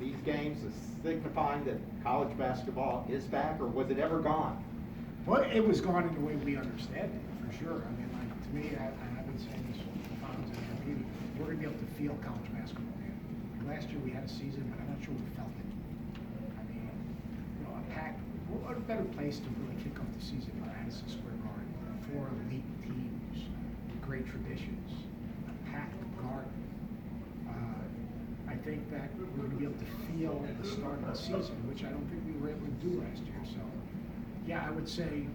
these games signifying that college basketball is back, or was it ever gone? Well, it was gone in the way we understand it, for sure. I mean, like, to me, I've been saying this for times in our meeting, we're going to be able to feel college basketball again. Like last year we had a season, but I'm not sure we felt it. I mean, you know, a packed, what a better place to really kick off the season than Madison Square Garden. 4 elite teams, great traditions, a packed garden. I think that we're going to be able to feel the start of the season, which I don't think we were able to do last year. So, yeah, I would say,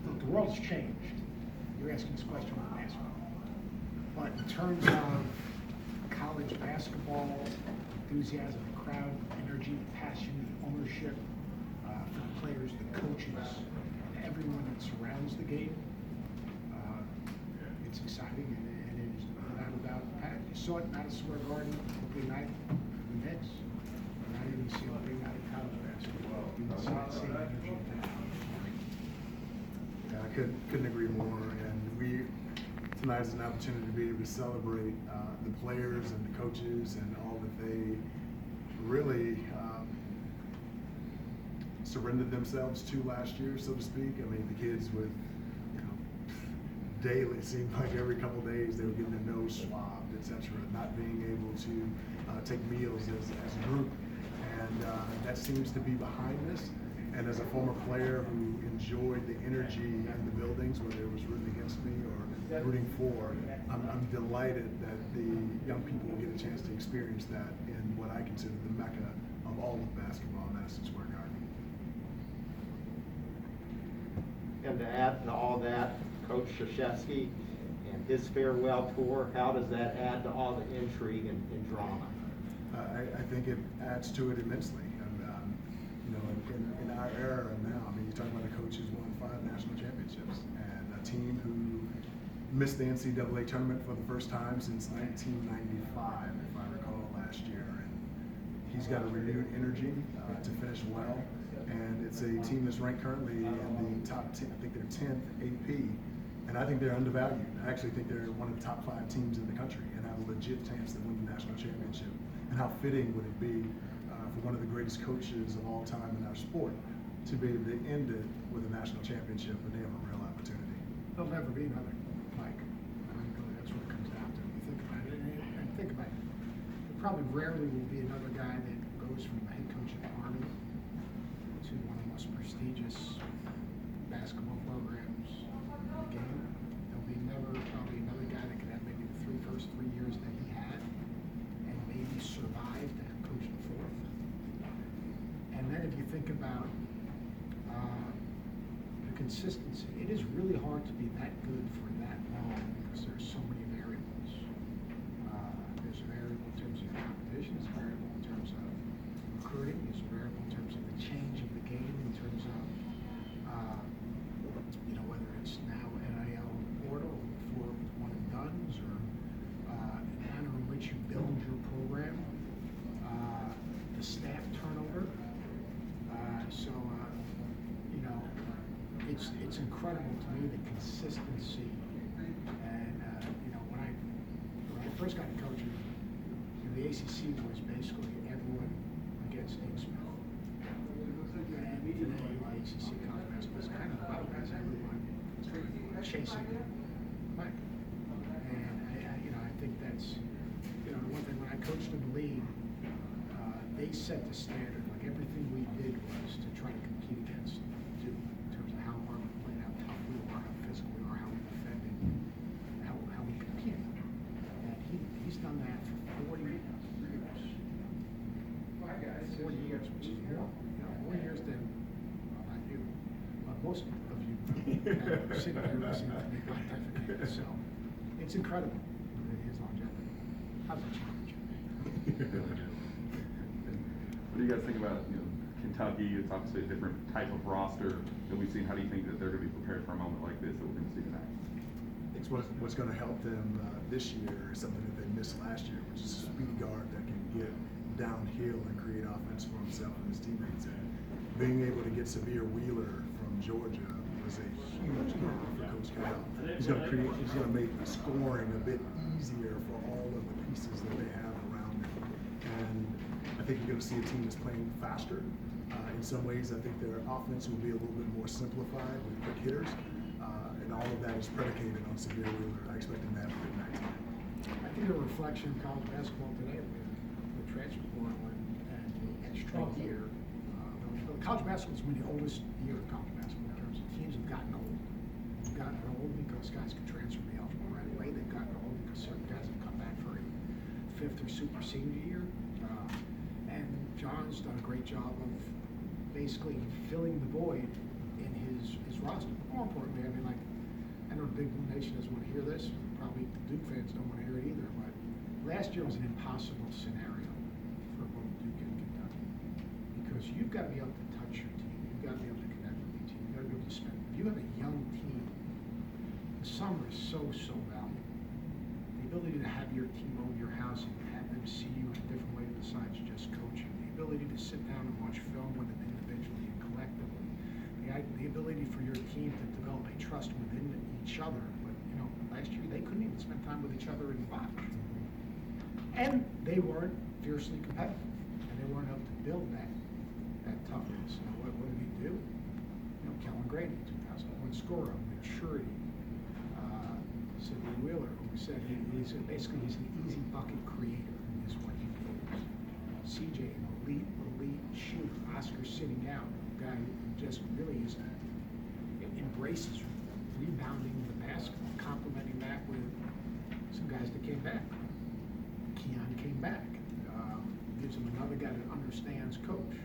look, the world's changed. You're asking this question with basketball. But in terms of college basketball, enthusiasm, the crowd, energy, the passion, the ownership, for the players, the coaches, and everyone that surrounds the game, it's exciting and it is without a doubt packed. You saw it in Madison Square Garden opening night, the Knicks. And I didn't see opening night in college basketball. You didn't see that same energy in that. Yeah, I couldn't agree more. And tonight is an opportunity to be able to celebrate the players and the coaches and all that they really surrendered themselves to last year, so to speak. I mean, the kids with, daily, it seemed like every couple of days they were getting their nose swabbed, etc., not being able to take meals as a group. And that seems to be behind us. And as a former player who enjoyed the energy in the buildings, whether it was rooting against me or rooting for, I'm delighted that the young people will get a chance to experience that in what I consider the mecca of all of basketball in Madison Square Garden. And to add to all that, Coach Krzyzewski and his farewell tour, how does that add to all the intrigue and drama? I think it adds to it immensely. In our era now, I mean, you're talking about a coach who's won 5 national championships and a team who missed the NCAA tournament for the first time since 1995, if I recall, last year. And he's got a renewed energy to finish well. And it's a team that's ranked currently in the top 10, I think they're 10th AP, and I think they're undervalued. I actually think they're one of the top 5 teams in the country and have a legit chance to win the national championship. And how fitting would it be for one of the greatest coaches of all time in our sport to be able to end it with a national championship, and they have a real opportunity. There'll never be another Mike. I mean, really, that's what it comes down to. You think about it, and think about it. There probably rarely will be another guy that goes from the head coach of the Army to one of the most prestigious basketball programs in the game. There'll be probably another guy that could have maybe the first 3 years that he had and maybe survive to have coached the 4th. And then if you think about the consistency, it is really hard to be that good for that long because there's so many variables. There's a variable in terms of competition, there's a variable in terms of recruiting, there's a variable in terms of the change of the game, in terms of whether it's now NIL portal for one and dones, or the manner in which you build your program, the staff turnover. It's incredible to me, the consistency. And when I first got to coaching, the ACC was basically everyone against Dean Smith. And today, the ACC conference was kind of about as everyone chasing Mike. And I think that's the one thing when I coached in the league, they set the standard. Like everything we did was to try to compete against Duke in terms of how hard we played, how tough we were, how physical we were, how we defended, how we competed. And he's done that for 40 years. 40 years, which is more years than, not you, but most of you sitting here listening to me pontificate. So it's incredible, his longevity. How's that challenge? What do you guys think about Kentucky? It's obviously a different type of roster than we've seen. How do you think that they're going to be prepared for a moment like this that we're going to see tonight? I think what's going to help them this year is something that they missed last year, which is a speedy guard that can get downhill and create offense for himself and his teammates. And being able to get Severe Wheeler from Georgia was a huge game for Coach Cal. He's going to make the scoring a bit easier for all of the pieces that they have around them. And I think you're going to see a team that's playing faster. In some ways, I think their offense will be a little bit more simplified with quick hitters, and all of that is predicated on Severe Wheeler. I expect them to have a good night tonight. I think a reflection of college basketball today with transfer portal and the extra year. College basketball is one of the oldest year of college basketball in terms of teams have gotten old. They've gotten old because guys can transfer and be eligible right away. They've gotten old because certain guys have come back for a fifth or super senior year. And John's done a great job of basically filling the void in his roster. But more importantly, I mean, like, I know the Big Blue Nation doesn't want to hear this. Probably the Duke fans don't want to hear it either. But last year was an impossible scenario for both Duke and Kentucky because you've got to be able to touch your team. You've got to be able to connect with your team. You've got to be able to spend. If you have a young team, the summer is so valuable. The ability to have your team over your house and have them see you in a different way besides just coaching. The ability to sit down and watch film with them individually and collectively. The ability for your team to develop a trust within each other. But, you know, last year they couldn't even spend time with each other in the box. And they weren't fiercely competitive. And they weren't able to build that toughness. You know, what did he do? You know, Kellen Grady, 2001 scorer, maturity. Sidney Wheeler, who said he's an easy bucket creator, is what he is. CJ, an elite shooter. Oscar sitting out, a guy who just really embraces rebounding the basketball, complementing that with some guys that came back. Keon came back. Gives him another guy that understands coach.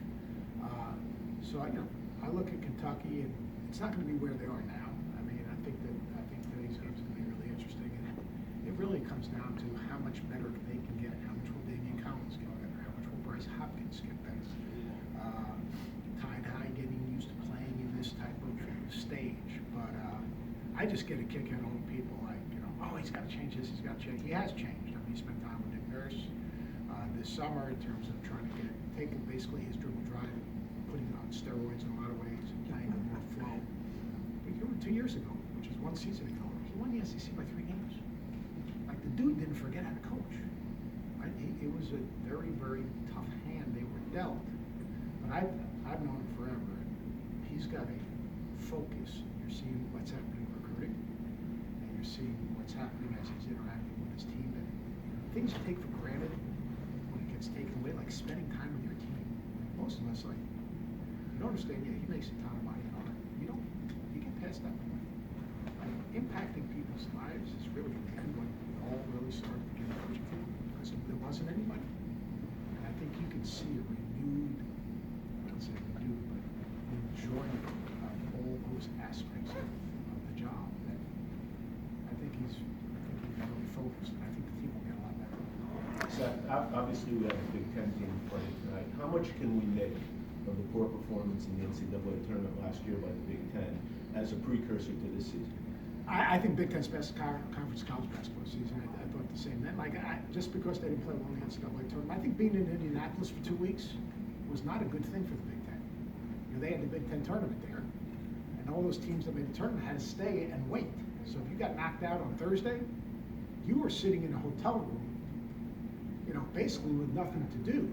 So I look at Kentucky, and it's not going to be where they are now. I mean, I think today's game is going to be really interesting, and it really comes down to how much better they can get. How much will Damian Collins get better? How much will Bryce Hopkins get better? Ty Dye getting used to playing in this type of stage, but I just get a kick out of old people like, you know, oh, he's got to change this, he's got to change. He has changed. I mean, he spent time with Nick Nurse this summer in terms of trying to take basically his dribble drive, putting it on steroids in a lot of ways, and playing with more flow. But you know, 2 years ago, which is one season ago, he won the SEC by 3 games. Like, the dude didn't forget how to coach. Right? It was a very tough hand they were dealt. But I've known him forever. He's got a focus. You're seeing what's happening in recruiting, and you're seeing what's happening as he's interacting with his team. And things you take for granted when it gets taken away, like spending time with your team. Most of us, like, you don't understand. Yeah, he makes a ton of money. You get past that point. Like, impacting people's lives is really when we all really started to get coaching for because there wasn't anybody. And I think you can see a renewed, I don't say renewed, but enjoyment of all those aspects of the job. That I think he's really focused, and I think the team will get a lot better. Seth, obviously we have a Big Ten team playing tonight. How much can we make of the poor performance in the NCAA tournament last year by the Big Ten as a precursor to this season? I think Big Ten's best conference college basketball season. I thought the same then. Like, just because they didn't play well in the NCAA tournament, I think being in Indianapolis for 2 weeks was not a good thing for the Big Ten. You know, they had the Big Ten tournament there, and all those teams that made the tournament had to stay and wait. So if you got knocked out on Thursday, you were sitting in a hotel room, you know, basically with nothing to do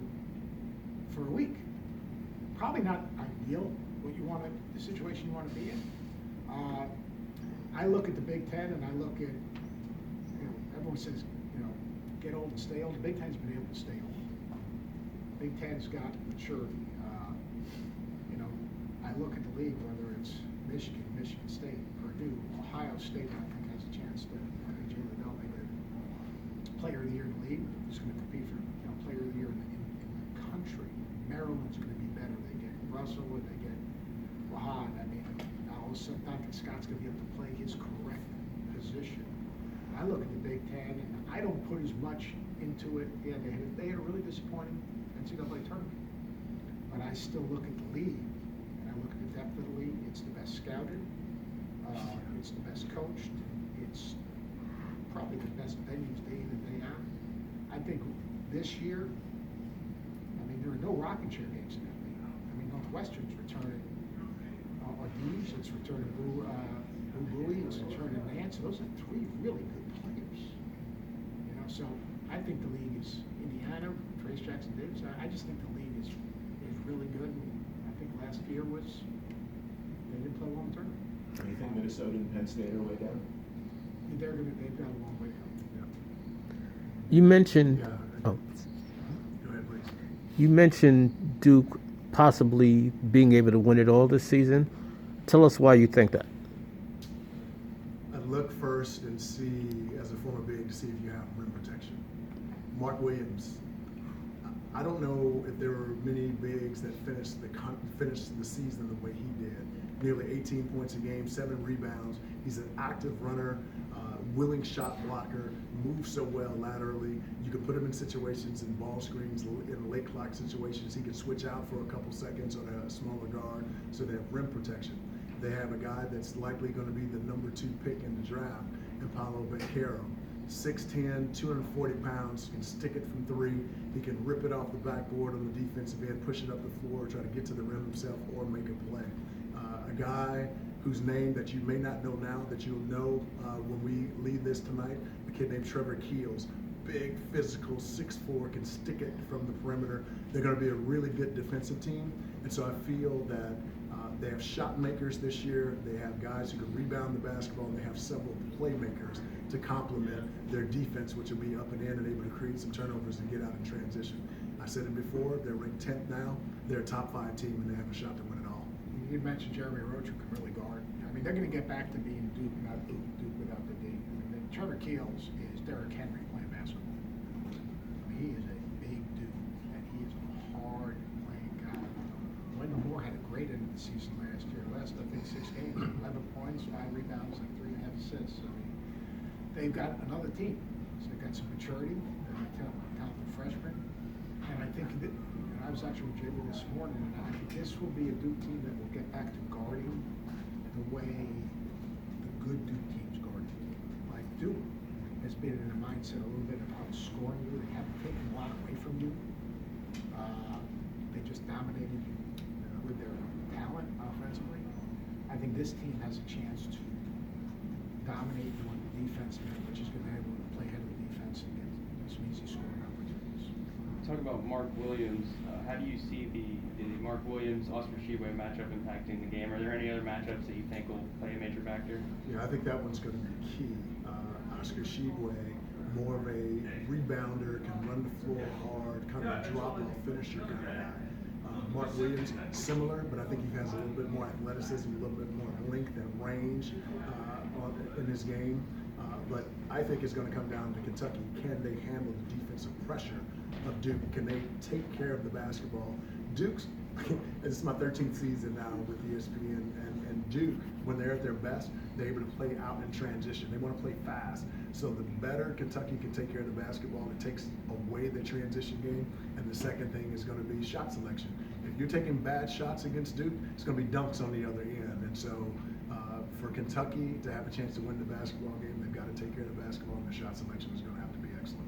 for a week. Probably not ideal, the situation you want to be in. I look at the Big Ten and I look at, you know, everyone says, you know, get old and stay old. The Big Ten's been able to stay old. Big Ten's got maturity. You know, I look at the league, whether it's Michigan State, Purdue, Ohio State, I think has a chance to, I think Jalen Liddell made it player of the year in the league. Who's going to compete for, you know, player of the year in the country. Maryland's going to be better. They get Russell and they get Wahan. I mean, all of a sudden, I think Scott's going to be able to play his correct position. I look at the Big Ten, and I don't put as much into it. Yeah, they had a really disappointing NCAA tournament. But I still look at the league, and I look at the depth of the league. It's the best scouted. It's the best coached. It's probably the best venues day in and day out. I think this year, I mean, there are no rocking chair games in that league. I mean, Northwestern's returning Ardees, it's returning Bowie, it's returning Nance. Those are 3 really good players. You know, so I think the league is Indiana, racetracks and digs. I just think the league is really good. And I think last year they didn't play long term. Do you think Minnesota and Penn State are way down? They've got a long way to go. You mentioned, Yeah. oh, Go ahead, please. you mentioned Duke possibly being able to win it all this season. Tell us why you think that. I'd look first and see, as a former big, to see if you have rim protection. Mark Williams. I don't know if there were many bigs that finished the season the way he did. Nearly 18 points a game, 7 rebounds. He's an active runner, willing shot blocker, moves so well laterally. You can put him in situations in ball screens, in late clock situations. He can switch out for a couple seconds on a smaller guard, so they have rim protection. They have a guy that's likely going to be the number 2 pick in the draft, and Paolo Banchero. 6'10", 240 pounds, can stick it from 3. He can rip it off the backboard on the defensive end, push it up the floor, try to get to the rim himself, or make a play. A guy whose name that you may not know now, that you'll know when we leave this tonight, a kid named Trevor Keels. Big, physical, 6'4", can stick it from the perimeter. They're going to be a really good defensive team, and so I feel that they have shot makers this year. They have guys who can rebound the basketball, and they have several playmakers to complement their defense, which will be up and in and able to create some turnovers and get out in transition. I said it before, they're ranked 10th now. They're a top 5 team, and they have a shot to win it all. You mentioned Jeremy Roach, who can really guard. I mean, they're going to get back to being Duke, not Duke without the D. I mean, Trevor Keels is Derrick Henry playing basketball. I mean, he is a big dude, and he is a hard playing guy. Wendell Moore had a great end of the season last year. Last, I think, 6 games, 11 points, 5 rebounds, and 3.5 assists. I mean, they've got another team. So they've got some maturity. They're talented freshmen. And I think that, I was actually with Jiggle this morning, and I think this will be a Duke team that will get back to guarding the way the good Duke teams guard. Like Duke has been in a mindset a little bit of outscoring you. They haven't taken a lot away from you. They just dominated you with their talent offensively. I think this team has a chance to dominate you on the defensive end, which is going to be able to play ahead of the defense and get some easy scoring opportunities. Talk about Mark Williams. How do you see the Mark Williams Oscar Tshiebwe matchup impacting the game? Are there any other matchups that you think will play a major factor? Yeah, I think that one's going to be key. Oscar Tshiebwe, more of a rebounder, can run the floor hard, kind of a drop-off finisher kind of guy. Mark Williams, similar, but I think he has a little bit more athleticism, a little bit more length and range in his game. But I think it's going to come down to Kentucky. Can they handle the defensive pressure of Duke? Can they take care of the basketball? Duke's, this is my 13th season now with ESPN, and Duke, when they're at their best, they're able to play out in transition. They want to play fast. So the better Kentucky can take care of the basketball, it takes away the transition game. And the second thing is going to be shot selection. If you're taking bad shots against Duke, it's going to be dunks on the other end. And so for Kentucky to have a chance to win the basketball game, they've got to take care of the basketball, and the shot selection is going to have to be excellent.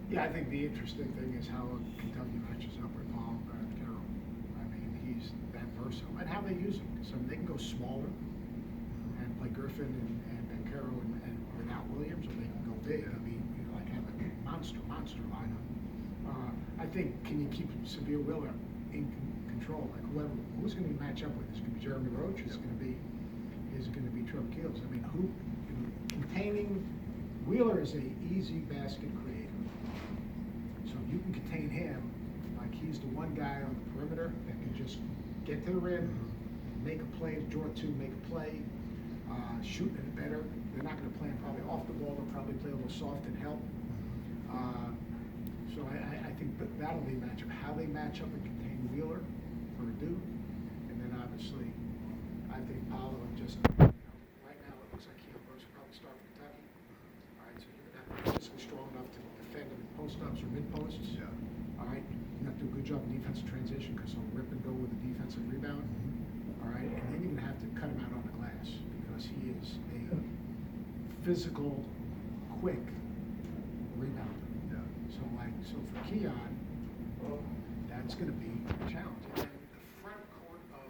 Yeah, I think the interesting thing is how Kentucky matches up with Paul Banchero. I mean, he's that versatile, and how they use him. So they can go smaller and play Griffin and Banchero and without Williams, or they can go big. I mean, you know, like have a monster lineup. I think, can you keep Severe Wheeler in control? Like who's going to match up with? It's going to be Jeremy Roach. It's going to be Trevor Keels. I mean, containing Wheeler is a easy basket creator. So you can contain him, like he's the one guy on the perimeter that can just get to the rim, make a play, draw 2, make a play, shoot it better. They're not going to play him probably off the ball. They'll probably play a little soft and help. So I think that'll be a matchup. How they match up and contain Wheeler for Duke, and then obviously I think Paolo just, right now it looks like Keon Brooks will probably start for Kentucky. All right, so you're going to have to be physically strong enough to defend him in post-ups or mid-posts. Yeah. All right, you have to do a good job in defensive transition because he'll rip and go with the defensive rebound. All right, and then you're going to have to cut him out on the glass because he is a physical, quick rebounder. Yeah. So for Keon, that's going to be a challenge. And then the front court of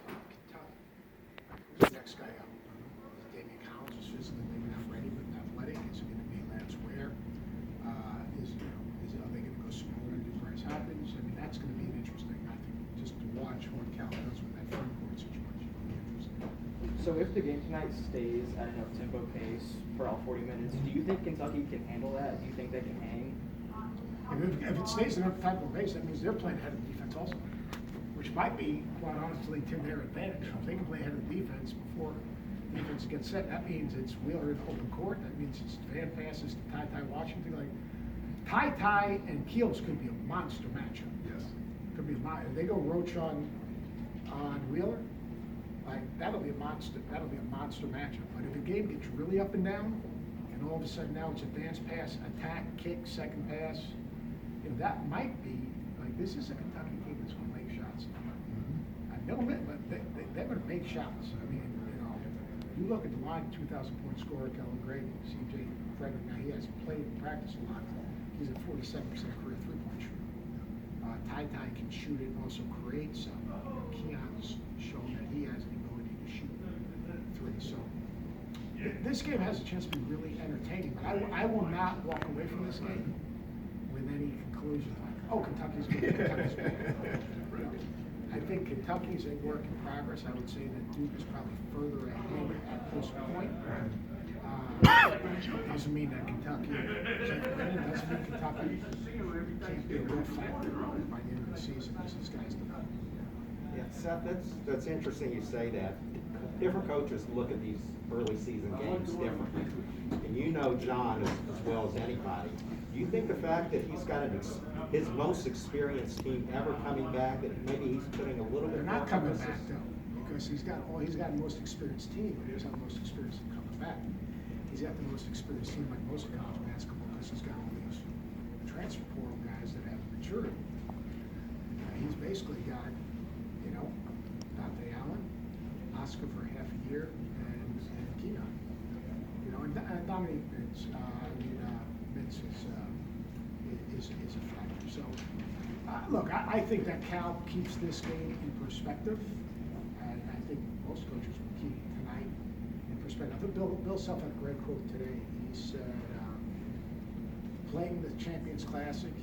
Kentucky, who's the next guy up? Damian Collins is physically maybe not ready, but athletic. Is it going to be Lance Ware? Are they Kentucky's. I mean, that's gonna be an interesting, I think, just to watch what Cal does with that front court situation. It'll be interesting. So if the game tonight stays at an up-tempo pace for all 40 minutes, do you think Kentucky can handle that? Do you think they can hang? If it stays in up-tempo pace, that means they're playing ahead of the defense also, which might be, quite honestly, to their advantage. If they can play ahead of the defense before defense gets set, that means it's Wheeler in open court. That means it's fan passes to Ty Washington. Like Ty and Keels could be a monster matchup. Yes. Could be a monster. If they go Roach on Wheeler, like that'll be a monster. That'll be a monster matchup. But if the game gets really up and down, and all of a sudden now it's advance pass, attack, kick, second pass, you know, that might be like this is a Kentucky team that's going to make shots. I don't admit, but they're going to make shots. I mean, you know, you look at the line, 2,000-point scorer, Kellen Gray, C.J. Frederick. Now he hasn't played in practice a lot. He's at 47% career three-point shooter. Ty can shoot it and also create some. Keon's shown that he has the ability to shoot three. So this game has a chance to be really entertaining. But I will not walk away from this game with any conclusion like, oh, Kentucky's good. Kentucky's good. You know, I think Kentucky's a work in progress. I would say that Duke is probably further ahead at this point. Doesn't mean that Kentucky can't win. It doesn't mean Kentucky can't be a real factor by the end of the season as these guys develop. Yeah, Seth, that's interesting you say that. Different coaches look at these early season games differently. And you know John as well as anybody. Do you think the fact that he's got his most experienced team ever coming back, that maybe he's putting a little bit They're more not coming emphasis? back though, because he's got the most experienced team, but he doesn't have the most experienced team coming back. He's got the most experienced team like most of college basketball because he's got all these transfer portal guys that have matured. He's basically got, you know, Dante Allen, Oscar for half a year, and Keon. You know, and Dominique Mintz, Mintz is a factor. So, look, I think that Cal keeps this game in perspective, and I think most coaches will keep tonight in perspective. I think Bill Self had a great quote today. He said, playing the Champions Classic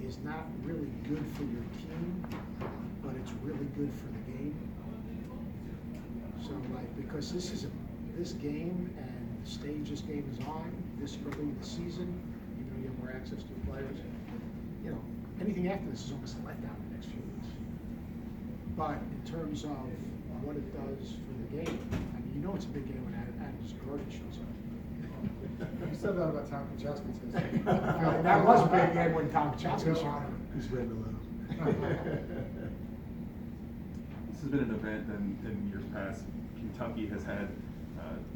is not really good for your team, but it's really good for the game. So, like, because this game and the stage this game is on, this early in the season, even though you have more access to the players, you know, anything after this is almost a letdown the next few weeks. But in terms of what it does for the game, I mean, you know it's a big game when Adams Gordon shows up. You said that about Tom Krzyzewski too. That was a big game when Tom Chowski showed up. Who's read the letter? This has been an event in years past. Kentucky has had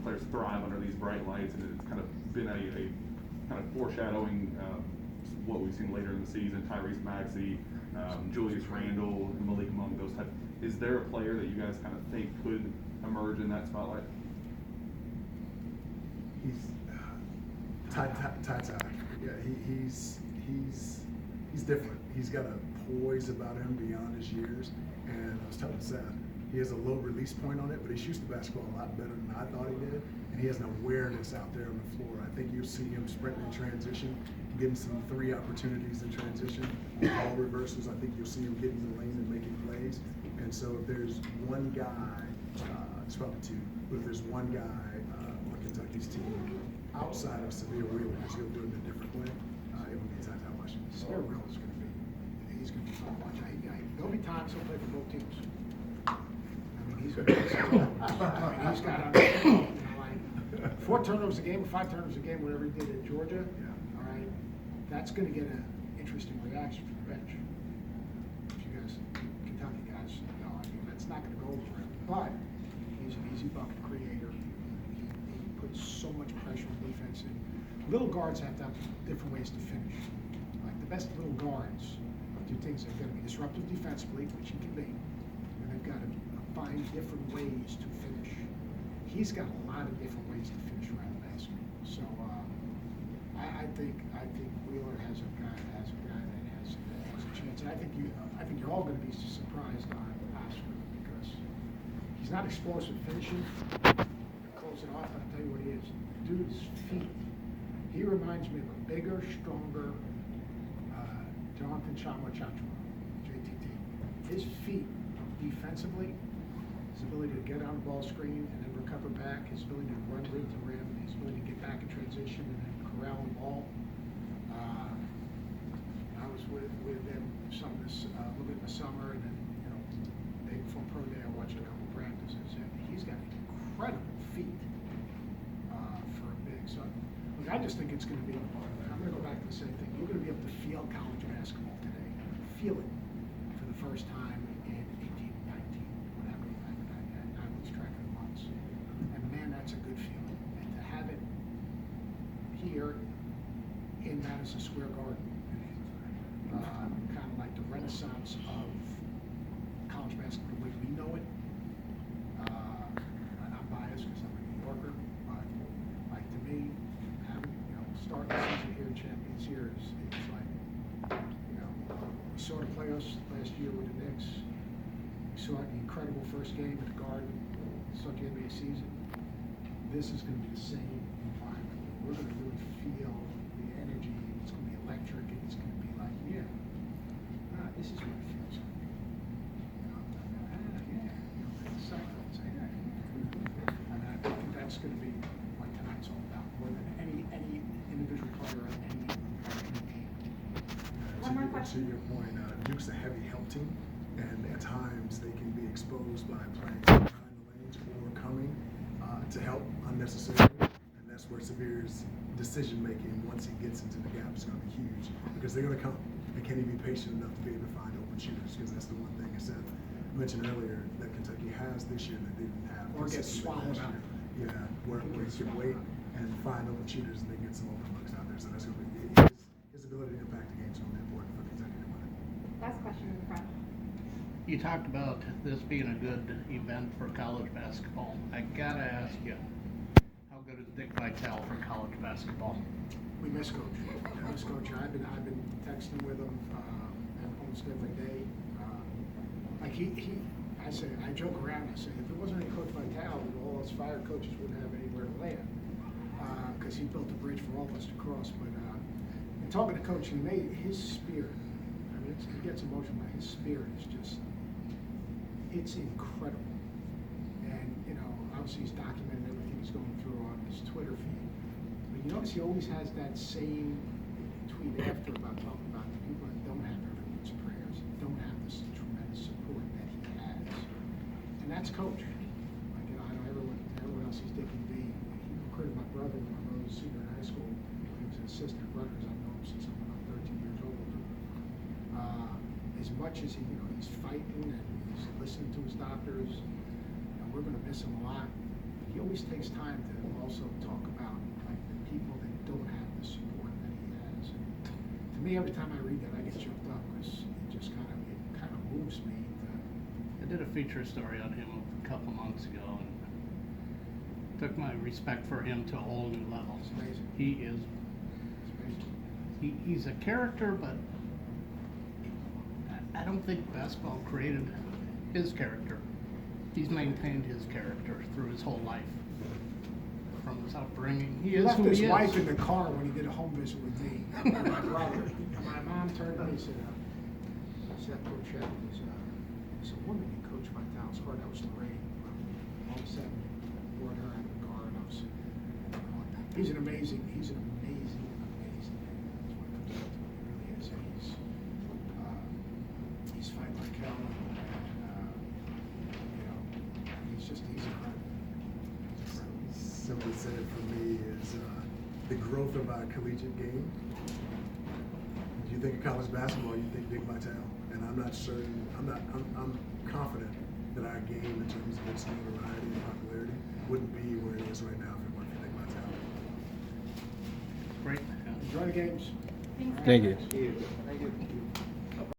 players thrive under these bright lights, and it's kind of been a kind of foreshadowing what we've seen later in the season. Tyrese Maxey, Julius Randle, Malik Monk, those types. Is there a player that you guys kind of think could emerge in that spotlight? He's Ty. Yeah, he's different. He's got a poise about him beyond his years. And I was telling Seth, he has a low release point on it, but he shoots the basketball a lot better than I thought he did. And he has an awareness out there on the floor. I think you'll see him sprinting in transition, getting some three opportunities in transition, ball reversals. I think you'll see him getting in the lane and making plays. And so if there's one guy, it's probably two, but if there's one guy on Kentucky's team outside of Severe Wheeler, because he'll do it in a different way, it would be Ty Washington. Severe Wheeler is going to be, he's going to be fun to watch. There'll be times he'll play for both teams. I mean, he's going to play he's got, you know, like 4 turnovers a game or 5 turnovers a game, whatever he did at Georgia. Yeah. All right, that's going to get an interesting reaction from the bench. If you guys, Kentucky guys, know, I mean, that's not going to go over him. But he's an easy bucket creator. He puts so much pressure on defense. And little guards have to have different ways to finish. Like the best little guards do things. They've got to be disruptive defensively, which he can be, and they've got to find different ways to finish. He's got a lot of different ways to finish around the basket. So I think Wheeler has a guy that has a chance. And I think you're all going to be surprised on Oscar because he's not explosive finishing. Close it off. I'll tell you what he is. Dude's feet. He reminds me of a bigger, stronger. Jonathan Chama, JTT. His feet defensively, his ability to get on the ball screen and then recover back, his ability to run rim to rim, his ability to get back in transition and then corral the ball. I was with them a little bit in the summer, and then, day before pro day, I watched a couple practices, and he's got incredible feet for a big son. Look, I just think it's going to be, I'm going to go back to the same thing. You're going to be able to feel college basketball today. Feel it for the first time in 18, 19, whatever. I was tracking the months. And man, that's a good feeling. And to have it here in Madison Square Garden, kind of like the renaissance of college basketball the way we know it. And I'm biased because I'm a New Yorker, but like to me, having, starting the season here in Champions here is like, we saw the playoffs last year with the Knicks. We saw the incredible first game at the Garden. Saw the NBA season. This is going to be the same environment. We're going to really feel the energy. It's going to be electric, and it's going to be like, this is what it feels like. And I think that's going to be what tonight's all about, more than any individual player or any game. One more question. To your point, Duke's a heavy help team, and at times they can be exposed by playing behind the lanes or coming to help unnecessarily, and that's where Severe's decision making once he gets into the gap is going to be huge, because they're going to come. And can he be patient enough to be able to find open shooters? Because that's the one thing I said mentioned earlier that Kentucky has this year that they didn't have. Or get consistently swallowed last up. year. Yeah, where he can wait and find open shooters and they get some open looks out there. So that's going to be his ability to impact the game is going to be important for Kentucky to win it. Last question in the front. You talked about this being a good event for college basketball. I gotta ask you, how good is Dick Vitale for college basketball? We miss Coach. I've been texting with him almost every day. I joke around. I say if it wasn't any Coach Vitale, all us fire coaches wouldn't have anywhere to land, because he built a bridge for all of us to cross. But in talking to Coach, he made his spirit. I mean, he gets emotional, but his spirit is just—it's incredible. And obviously he's documented everything he's going through on his Twitter feed. But you notice he always has that same tweet after about talking about the people that don't have everyone's prayers, don't have this tremendous support that he has. And that's Coach. Like, I know everyone else sees Dick and B. He recruited my brother when I was a senior in high school. He was an assistant at Rutgers. I've known him since I'm about 13 years old. As much as he's fighting and he's listening to his doctors, and we're going to miss him a lot, he always takes time to also talk about like the people that don't have the support that he has. And to me, every time I read that, I get choked up because it kind of moves me. I did a feature story on him a couple months ago and took my respect for him to a whole new level. It's amazing. He is, It's amazing. he's a character, but I don't think basketball created his character. He's maintained his character through his whole life. From his upbringing, he is left who his he is. wife in the car when he did a home visit with me and my brother. And my mom turned to me and said, Seth, Coach Shep, there's a woman you coach my town's car. That was Lorraine. All of a sudden, brought her out of the car, and I was sitting there. He's an amazing man. That's what comes out to him. He really is. And he's fighting like hell. And he's incredible. Simply said for me is the growth of our collegiate game. If you think of college basketball, you think Dick Vitale, and I'm not certain. I'm confident that our game in terms of its notoriety and popularity wouldn't be where it is right now if it weren't for Dick Vitale. Great. Enjoy the games. Thanks. Thank you. Thank you.